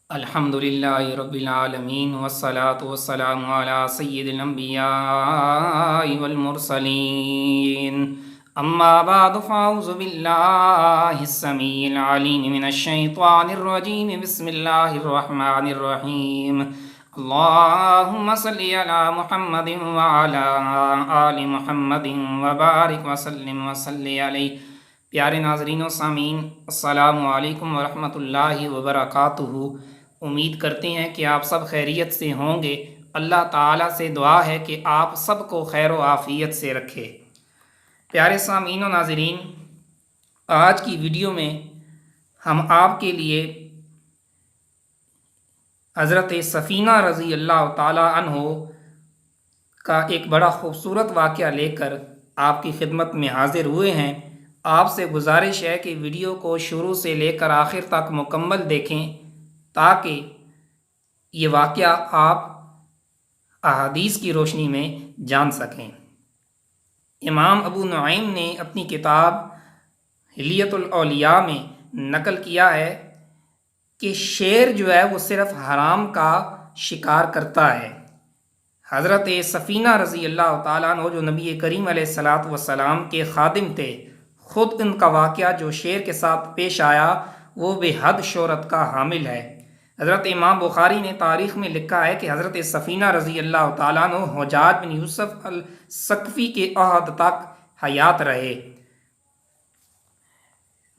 الحمدللہ رب العالمین والصلاة والسلام علی سید الانبیاء والمرسلین اما بعد فاعوذ باللہ السمیع العلیم من الشیطان الرجیم بسم اللہ الرحمن الرحیم اللہم صلی علی محمد وعلی آل محمد وبارک وسلم وصلی علیہ۔ پیارے ناظرین و سامعین، السلام علیکم ورحمۃ اللہ وبرکاتہ۔ امید کرتے ہیں کہ آپ سب خیریت سے ہوں گے۔ اللہ تعالیٰ سے دعا ہے کہ آپ سب کو خیر و عافیت سے رکھے۔ پیارے سامعین و ناظرین، آج کی ویڈیو میں ہم آپ کے لیے حضرت سفینہ رضی اللہ تعالیٰ عنہ کا ایک بڑا خوبصورت واقعہ لے کر آپ کی خدمت میں حاضر ہوئے ہیں۔ آپ سے گزارش ہے کہ ویڈیو کو شروع سے لے کر آخر تک مکمل دیکھیں تاکہ یہ واقعہ آپ احادیث کی روشنی میں جان سکیں۔ امام ابو نعیم نے اپنی کتاب حلیۃ الاولیاء میں نقل کیا ہے کہ شیر جو ہے وہ صرف حرام کا شکار کرتا ہے۔ حضرت سفینہ رضی اللہ تعالیٰ عنہ جو نبی کریم علیہ الصلاۃ والسلام کے خادم تھے، خود ان کا واقعہ جو شیر کے ساتھ پیش آیا وہ بے حد شہرت کا حامل ہے۔ حضرت امام بخاری نے تاریخ میں لکھا ہے کہ حضرت سفینہ رضی اللہ تعالیٰ عنہ حجاج بن یوسف الثقفی کے عہد تک حیات رہے۔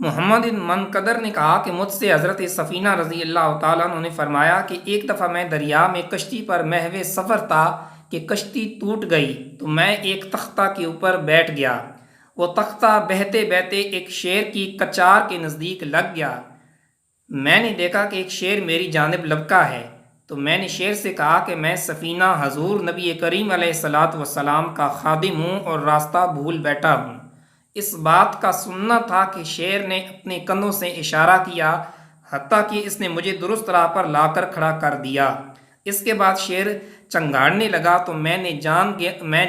محمد بن منقدر نے کہا کہ مجھ سے حضرت سفینہ رضی اللہ تعالیٰ عنہ نے فرمایا کہ ایک دفعہ میں دریا میں کشتی پر محو سفر تھا کہ کشتی ٹوٹ گئی تو میں ایک تختہ کے اوپر بیٹھ گیا۔ وہ تختہ بہتے بہتے ایک شیر کی کچار کے نزدیک لگ گیا۔ میں نے دیکھا کہ ایک شیر میری جانب لبکا ہے تو میں نے شیر سے کہا کہ میں سفینہ حضور نبی کریم علیہ الصلاۃ والسلام کا خادم ہوں اور راستہ بھول بیٹھا ہوں۔ اس بات کا سننا تھا کہ شیر نے اپنے کندھوں سے اشارہ کیا حتیٰ کہ اس نے مجھے درست راہ پر لا کر کھڑا کر دیا۔ اس کے بعد شیر چنگاڑنے لگا تو میں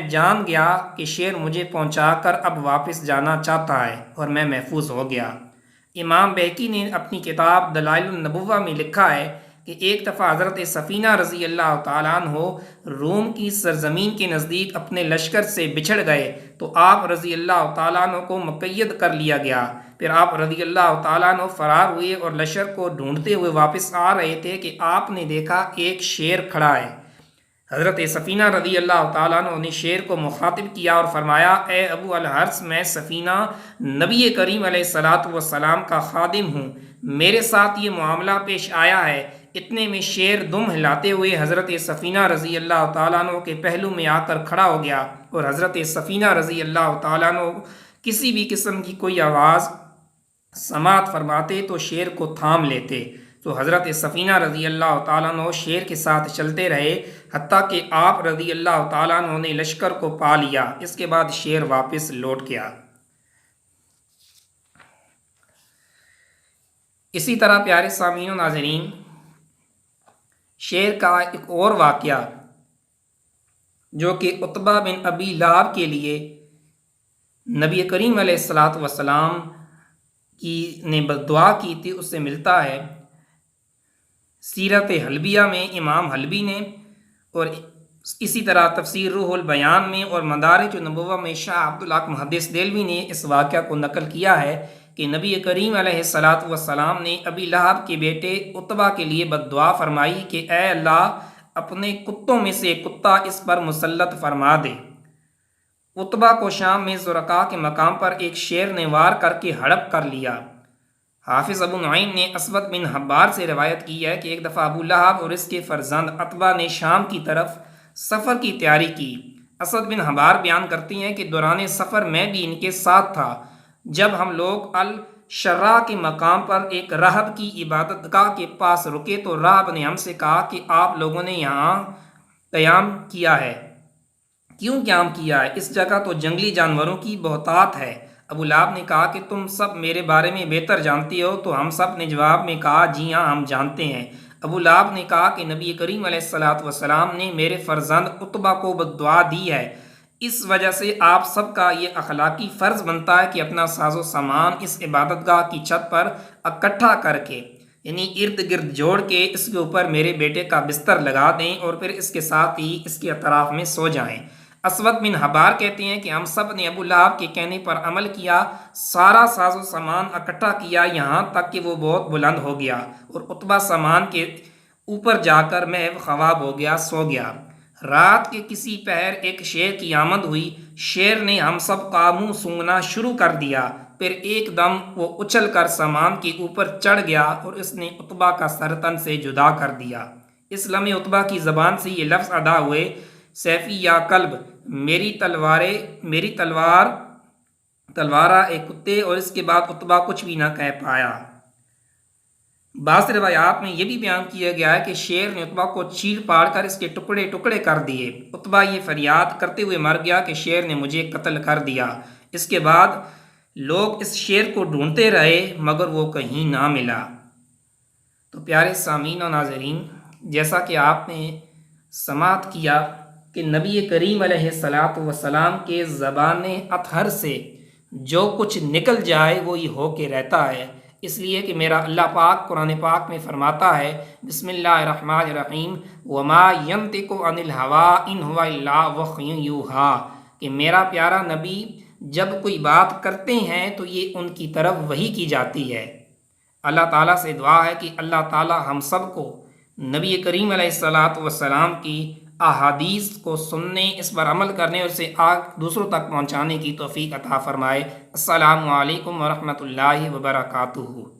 جان گیا کہ شیر مجھے پہنچا کر اب واپس جانا چاہتا ہے اور میں محفوظ ہو گیا۔ امام بہقی نے اپنی کتاب دلائل النبوہ میں لکھا ہے کہ ایک دفعہ حضرت سفینہ رضی اللہ تعالیٰ عنہ روم کی سرزمین کے نزدیک اپنے لشکر سے بچھڑ گئے تو آپ رضی اللہ تعالیٰ عنہ کو مقید کر لیا گیا۔ پھر آپ رضی اللہ تعالیٰ عنہ فرار ہوئے اور لشکر کو ڈھونڈتے ہوئے واپس آ رہے تھے کہ آپ نے دیکھا ایک شیر کھڑا ہے۔ حضرت سفینہ رضی اللہ تعالیٰ عنہ نے شیر کو مخاطب کیا اور فرمایا، اے ابو الحرث، میں سفینہ نبی کریم علیہ الصلاۃ والسلام کا خادم ہوں، میرے ساتھ یہ معاملہ پیش آیا ہے۔ اتنے میں شیر دم ہلاتے ہوئے حضرت سفینہ رضی اللہ تعالیٰ عنہ کے پہلو میں آ کر کھڑا ہو گیا اور حضرت سفینہ رضی اللہ تعالیٰ عنہ کسی بھی قسم کی کوئی آواز سماعت فرماتے تو شیر کو تھام لیتے۔ تو حضرت سفینہ رضی اللہ تعالیٰ عنہ شیر کے ساتھ چلتے رہے حتیٰ کہ آپ رضی اللہ تعالیٰ عنہ نے لشکر کو پا لیا۔ اس کے بعد شیر واپس لوٹ گیا۔ اسی طرح پیارے سامعین و ناظرین، شیر کا ایک اور واقعہ جو کہ عتبہ بن ابی لہب کے لیے نبی کریم علیہ الصلاۃ والسلام نے دعا کی تھی، اس سے ملتا ہے۔ سیرت حلبیہ میں امام حلبی نے اور اسی طرح تفسیر روح البیان میں اور مدارج النبوہ میں شاہ عبدالحق محدث دہلوی نے اس واقعہ کو نقل کیا ہے کہ نبی کریم علیہ الصلاۃ والسلام نے ابی لہب کے بیٹے عتبہ کے لیے بد دعا فرمائی کہ اے اللہ، اپنے کتوں میں سے کتا اس پر مسلط فرما دے۔ عتبہ کو شام میں زرقاء کے مقام پر ایک شیر نے وار کر کے ہڑپ کر لیا۔ حافظ ابو نعیم نے اسود بن حبار سے روایت کی ہے کہ ایک دفعہ ابو لہب اور اس کے فرزند عتبہ نے شام کی طرف سفر کی تیاری کی۔ اسود بن حبار بیان کرتی ہیں کہ دوران سفر میں بھی ان کے ساتھ تھا۔ جب ہم لوگ الشراء کے مقام پر ایک راہب کی عبادت گاہ کے پاس رکے تو راہب نے ہم سے کہا کہ آپ لوگوں نے یہاں قیام کیا ہے، کیوں قیام کیا ہے؟ اس جگہ تو جنگلی جانوروں کی بہتات ہے۔ ابو لہب نے کہا کہ تم سب میرے بارے میں بہتر جانتے ہو، تو ہم سب نے جواب میں کہا جی ہاں، ہم جانتے ہیں۔ ابو لہب نے کہا کہ نبی کریم علیہ الصلاۃ والسلام نے میرے فرزند عتبہ کو بد دعا دی ہے، اس وجہ سے آپ سب کا یہ اخلاقی فرض بنتا ہے کہ اپنا ساز و سامان اس عبادت گاہ کی چھت پر اکٹھا کر کے یعنی ارد گرد جوڑ کے اس کے اوپر میرے بیٹے کا بستر لگا دیں اور پھر اس کے ساتھ ہی اس کے اطراف میں سو جائیں۔ اسود بن حبار کہتے ہیں کہ ہم سب نے ابو لہب کے کہنے پر عمل کیا، سارا ساز و سامان اکٹھا کیا یہاں تک کہ وہ بہت بلند ہو گیا اور عتبہ سامان کے اوپر جا کر محو خواب ہو گیا، سو گیا۔ رات کے کسی پہر ایک شیر کی آمد ہوئی، شیر نے ہم سب کا منہ سونگھنا شروع کر دیا، پھر ایک دم وہ اچھل کر سامان کے اوپر چڑھ گیا اور اس نے عتبہ کا سر تن سے جدا کر دیا۔ اس لمحے عتبہ کی زبان سے یہ لفظ ادا ہوئے، سیفی یا کلب، میری تلوارہ ایک کتے، اور اس کے بعد عتبہ کچھ بھی نہ کہہ پایا۔ بعض روایات میں یہ بھی بیان کیا گیا ہے کہ شیر نے عتبہ کو چیر پاڑ کر اس کے ٹکڑے ٹکڑے کر دیے۔ عتبہ یہ فریاد کرتے ہوئے مر گیا کہ شیر نے مجھے قتل کر دیا۔ اس کے بعد لوگ اس شیر کو ڈھونڈتے رہے مگر وہ کہیں نہ ملا۔ تو پیارے سامعین و ناظرین، جیسا کہ آپ نے سماعت کیا کہ نبی کریم علیہ الصلاۃ والسلام کے زبان اطہر سے جو کچھ نکل جائے وہی ہو کے رہتا ہے، اس لیے کہ میرا اللہ پاک قرآن پاک میں فرماتا ہے بسم اللہ الرحمن الرحیم وما ینطق عن الہوی ان هو الا وحی یوحی، کہ میرا پیارا نبی جب کوئی بات کرتے ہیں تو یہ ان کی طرف وحی کی جاتی ہے۔ اللہ تعالیٰ سے دعا ہے کہ اللہ تعالیٰ ہم سب کو نبی کریم علیہ الصلاۃ والسلام کی احادیث کو سننے، اس پر عمل کرنے اور اسے دوسروں تک پہنچانے کی توفیق عطا فرمائے۔ السلام علیکم ورحمۃ اللہ وبرکاتہ۔